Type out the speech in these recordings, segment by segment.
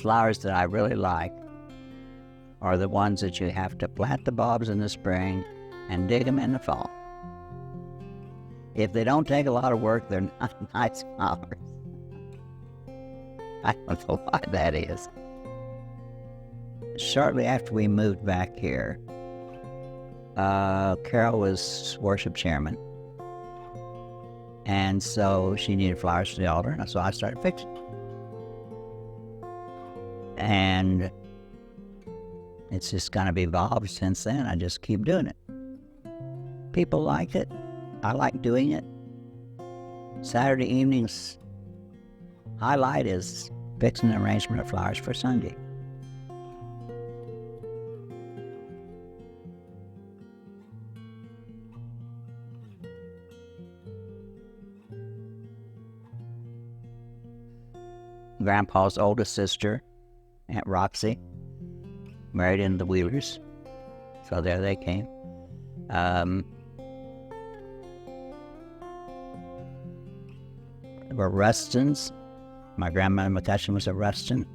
flowers that I really like are the ones that you have to plant the bulbs in the spring and dig them in the fall. If they don't take a lot of work, they're not nice flowers. I don't know why that is. Shortly after we moved back here, Carol was worship chairman. And so she needed flowers for the altar, and so I started fixing. And it's just kind of evolved since then. I just keep doing it. People like it. I like doing it. Saturday evenings highlight is fixing an arrangement of flowers for Sunday. Grandpa's oldest sister, Aunt Roxy, married into the Wheelers, so there they came. Were Rustons. My grandmother McCutcheon was a Ruston.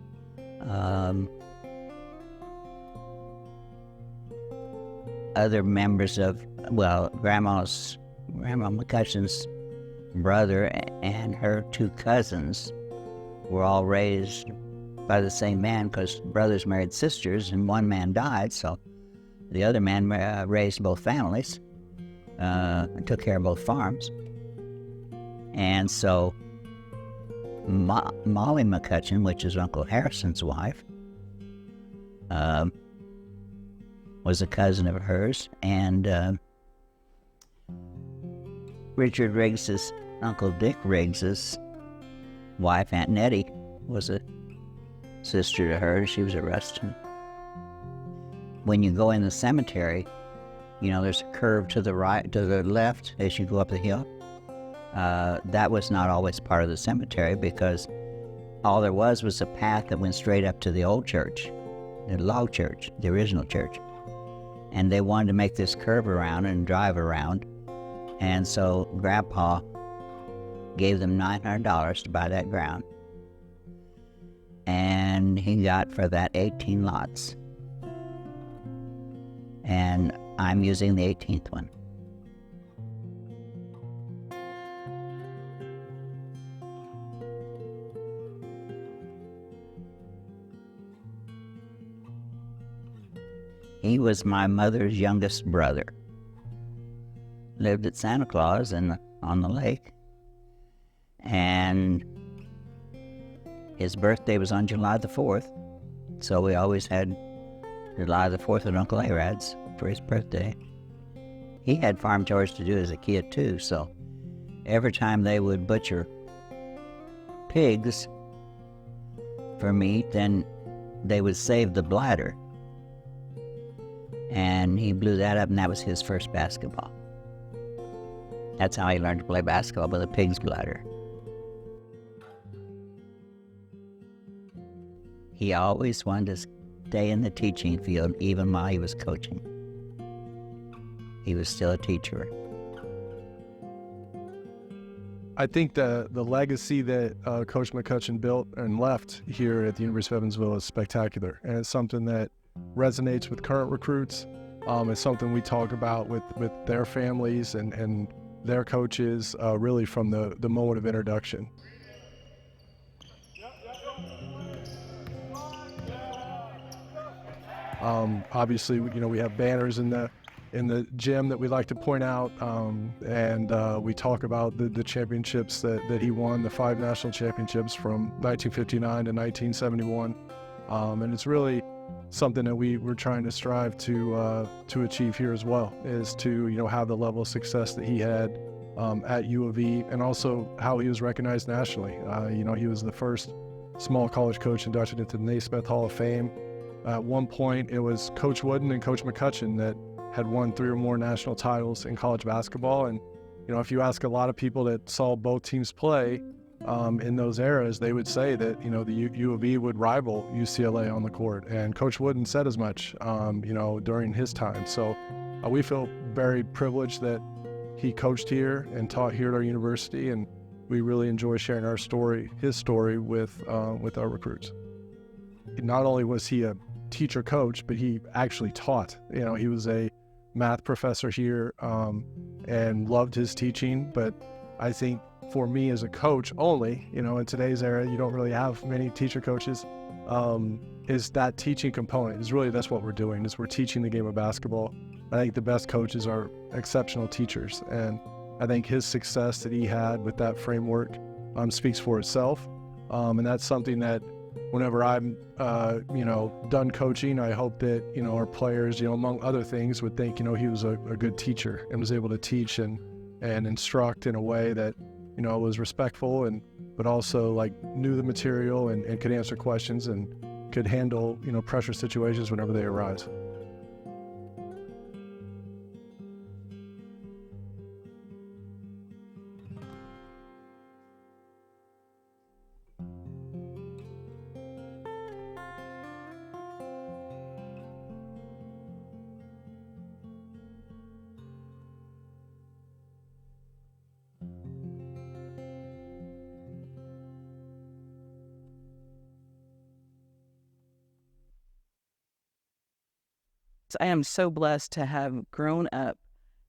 Other members of, Grandma McCutcheon's brother and her two cousins were all raised by the same man, because brothers married sisters and one man died, so the other man raised both families and took care of both farms. And so Molly McCutcheon, which is Uncle Harrison's wife, was a cousin of hers, and Richard Riggs's, Uncle Dick Riggs's wife, Aunt Nettie, was a sister to her. She was a Ruston. When you go in the cemetery, there's a curve to the right, to the left as you go up the hill. That was not always part of the cemetery, because all there was a path that went straight up to the old church, the log church, the original church. And they wanted to make this curve around and drive around. And so Grandpa gave them $900 to buy that ground. And he got for that 18 lots. And I'm using the 18th one. He was my mother's youngest brother. Lived at Santa Claus on the lake. And his birthday was on July the 4th. So we always had July the 4th at Uncle Arad's for his birthday. He had farm chores to do as a kid too, so every time they would butcher pigs for meat, then they would save the bladder. And he blew that up, and that was his first basketball. That's how he learned to play basketball, with a pig's bladder. He always wanted to stay in the teaching field, even while he was coaching. He was still a teacher. I think the legacy that Coach McCutcheon built and left here at the University of Evansville is spectacular, and it's something that resonates with current recruits. It's something we talk about with their families and their coaches, really from the moment of introduction. Obviously, we have banners in the gym that we like to point out, and we talk about the championships that he won, the 5 national championships from 1959 to 1971, and it's really something that we're trying to strive to achieve here as well, is to have the level of success that he had at U of E, and also how he was recognized nationally. He was the first small college coach inducted into the Naismith Hall of Fame. At one point, it was Coach Wooden and Coach McCutcheon that had won 3 or more national titles in college basketball. And if you ask a lot of people that saw both teams play in those eras, they would say that the U of E would rival UCLA on the court. And Coach Wooden said as much, during his time. So we feel very privileged that he coached here and taught here at our university, and we really enjoy sharing his story with our recruits. not only was he a teacher coach, but he actually taught. He was a math professor here, and loved his teaching. But I think for me as a coach only, in today's era, you don't really have many teacher coaches, is that teaching component. That's what we're doing, is we're teaching the game of basketball. I think the best coaches are exceptional teachers. And I think his success that he had with that framework speaks for itself. And that's something that whenever I'm, done coaching, I hope that, our players, among other things, would think, he was a good teacher and was able to teach and instruct in a way that, was respectful but also knew the material and could answer questions and could handle, pressure situations whenever they arise. I am so blessed to have grown up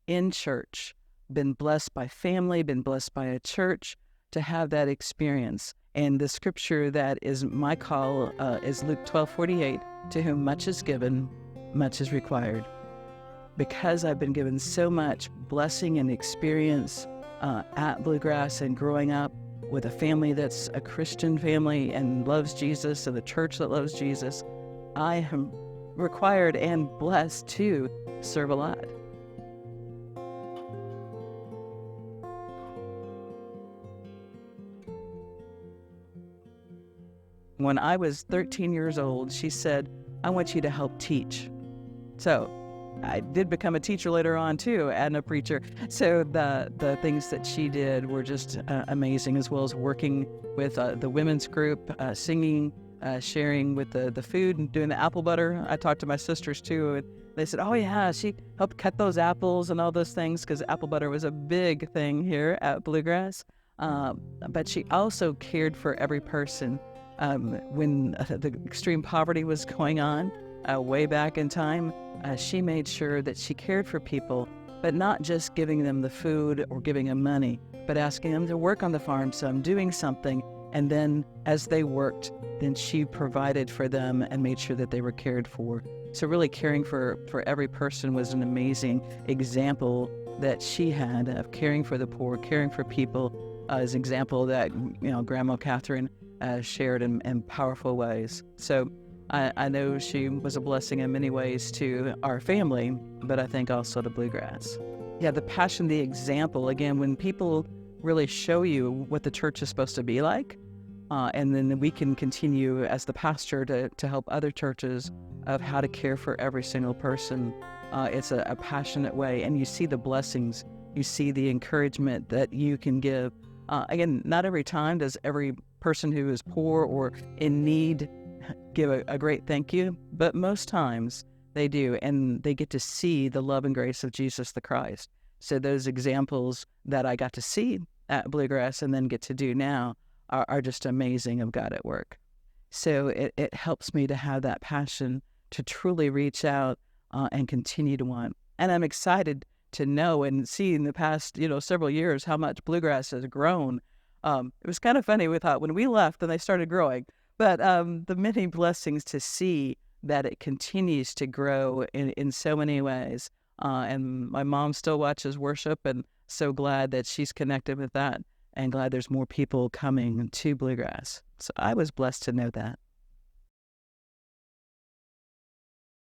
in church, been blessed by family, been blessed by a church, to have that experience. And the scripture that is my call is Luke 12:48, to whom much is given, much is required. Because I've been given so much blessing and experience at Bluegrass and growing up with a family that's a Christian family and loves Jesus, and the church that loves Jesus, I am required and blessed to serve a lot. When I was 13 years old, she said, "I want you to help teach." So I did become a teacher later on too, and a preacher. So the things that she did were just amazing, as well as working with the women's group, singing, sharing with the food and doing the apple butter. I talked to my sisters too, and they said, "Oh yeah, she helped cut those apples and all those things," because apple butter was a big thing here at Bluegrass. But she also cared for every person. When the extreme poverty was going on way back in time, she made sure that she cared for people, but not just giving them the food or giving them money, but asking them to work on the farm some, doing something. And then as they worked, then she provided for them and made sure that they were cared for. So really caring for every person was an amazing example that she had of caring for the poor, caring for people, as an example that, Grandma Catherine shared in powerful ways. So I know she was a blessing in many ways to our family, but I think also to Bluegrass. Yeah, the passion, the example, again, when people really show you what the church is supposed to be like, and then we can continue as the pastor to help other churches of how to care for every single person. It's a passionate way, and you see the blessings, you see the encouragement that you can give. Again, not every time does every person who is poor or in need give a great thank you, but most times they do, and they get to see the love and grace of Jesus the Christ. So those examples that I got to see at Bluegrass and then get to do now are just amazing of God at work. So it helps me to have that passion to truly reach out and continue to want. And I'm excited to know and see in the past, several years how much Bluegrass has grown. It was kind of funny. We thought when we left, then they started growing. But the many blessings to see that it continues to grow in so many ways. And my mom still watches worship, and so glad that she's connected with that, and glad there's more people coming to Bluegrass. So I was blessed to know that.